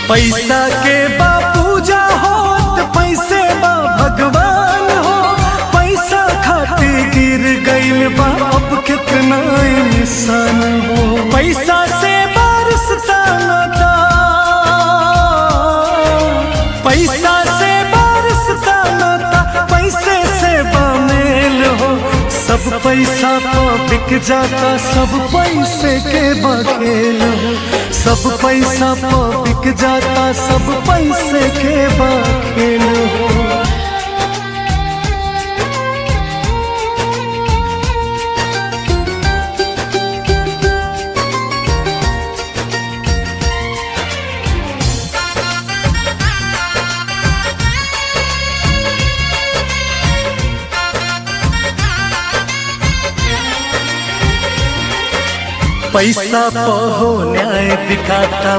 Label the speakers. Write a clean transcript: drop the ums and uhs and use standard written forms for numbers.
Speaker 1: पैसा के बा पूजा होत, पैसे बा भगवान हो। पैसा खातिर गिर गइल बा अब कितना इंसान हो। पैसा से बरसता नाता, पैसा से बरसता नाता, पैसे से बामेल हो। सब पैसा तो बिक जाता, सब पैसे के बखेल हो। सब पैसा तो बिक जाता, सब पैसे के बखेल हो। पैसा पहो न्याय बिकाता।